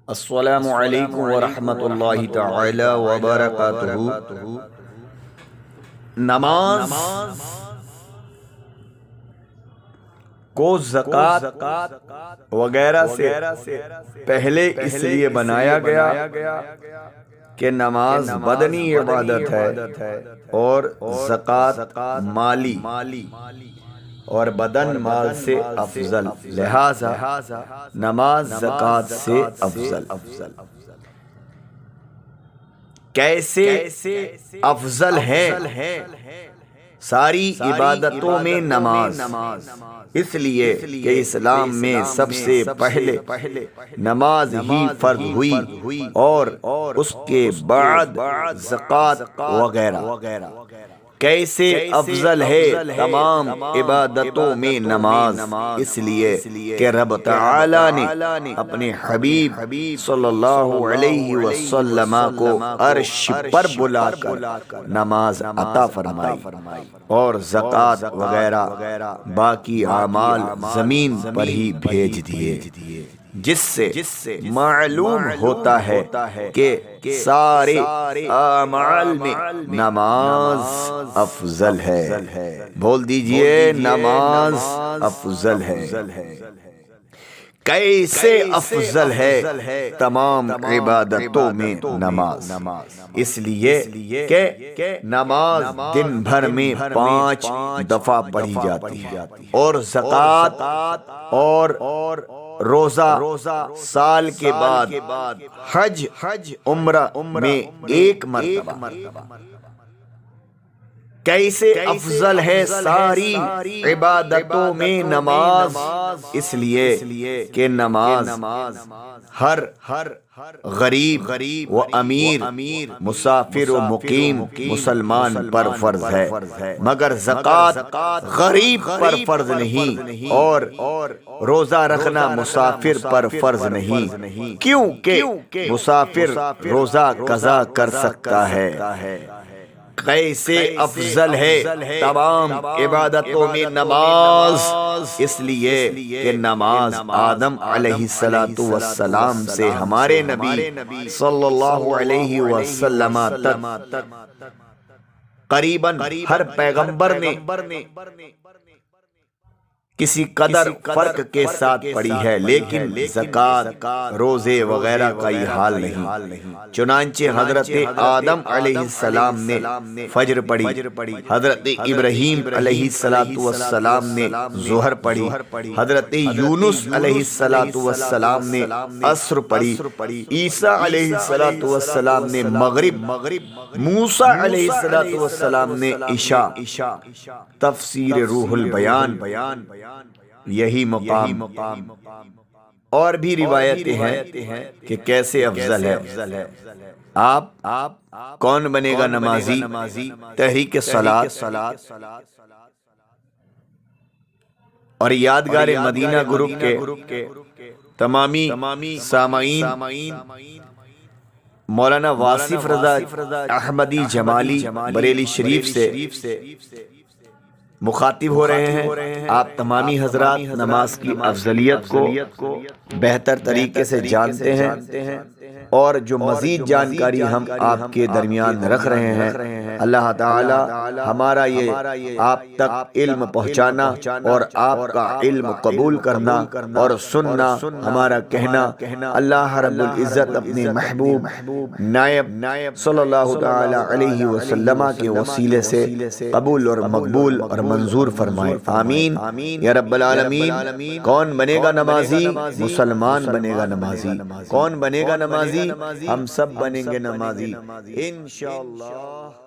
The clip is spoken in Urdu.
السلام علیکم ورحمۃ اللہ تعالی وبرکاتہ۔ نماز کو زکوٰۃ وغیرہ سے پہلے اس لیے بنایا گیا کہ نماز بدنی عبادت ہے اور زکوٰۃ مالی اور بدن مال سے افضل، لہذا نماز زکوٰۃ سے افضل۔ کیسے افضل ہے ساری عبادتوں میں نماز؟ اس لیے کہ اسلام میں سب سے پہلے نماز ہی فرض ہوئی اور اس کے بعد زکوٰۃ وغیرہ۔ کیسے افضل ہے تمام عبادتوں میں نماز؟ اس لیے کہ رب تعالی نے اپنے حبیب صلی اللہ علیہ وسلم کو عرش پر بلا کر نماز عطا فرمائی اور زکوٰۃ وغیرہ باقی اعمال زمین پر ہی بھیج دیے، جس سے معلوم ہوتا ہے کہ سارے اعمال میں نماز افضل ہے۔ بول دیجئے نماز افضل ہے۔ کیسے افضل ہے تمام عبادتوں میں نماز؟ اس لیے کہ نماز دن بھر میں 5 دفعہ پڑھی جاتی ہے اور زکوٰۃ اور روزہ سال کے بعد، حج عمرہ میں 1 مرتبہ۔ کیسے افضل ہے ساری عبادتوں میں نماز؟ اس لیے کہ نماز ہر غریب و امیر، مسافر و مقیم مسلمان پر فرض ہے، مگر زکوٰۃ غریب پر فرض نہیں اور روزہ رکھنا مسافر پر فرض نہیں، کیونکہ مسافر روزہ قضا کر سکتا ہے۔ کیسے افضل ہے تمام عبادتوں میں نماز؟ اس لیے کہ نماز آدم علیہ السلام سے ہمارے نبی صلی اللہ علیہ وسلم تک قریباً ہر پیغمبر نے کسی قدر فرق کے ساتھ پڑھی ہے، لیکن زکوٰۃ روزے وغیرہ کا یہ حال نہیں۔ چنانچہ حضرت آدم علیہ السلام نے فجر پڑھی، حضرت ابراہیم علیہ السلام نے ظہر پڑھی، حضرت یونس علیہ السلام نے عصر پڑھی، عیسیٰ علیہ السلام نے مغرب، موسیٰ علیہ السلام نے عشاء۔ تفسیر روح البیان یہی مقام اور بھی روایتیں ہیں کہ کیسے افضل ہے۔ آپ کون بنے گا نمازی؟ تحریک صلاۃ اور یادگار مدینہ گروپ کے تمامی سامعین مولانا واصف رضا احمدی جمالی بریلی شریف سے مخاطب ہو رہے ہیں۔ آپ تمامی حضرات نماز کی افضلیت کو بہتر طریقے سے جانتے ہیں اور جو مزید جانکاری ہم آپ کے درمیان رکھ رہے ہیں، اللہ تعالی ہمارا یہ آپ تک علم پہنچانا اور آپ کا علم قبول کرنا اور سننا، ہمارا کہنا اللہ رب العزت اپنے محبوب نائب صلی اللہ تعالی علیہ وسلم کے وسیلے سے قبول اور مقبول اور منظور فرمائے، آمین یا رب العالمین۔ کون بنے گا نمازی؟ مسلمان بنے گا نمازی۔ کون بنے گا نمازی؟ ہم سب بنیں گے نمازی انشاءاللہ۔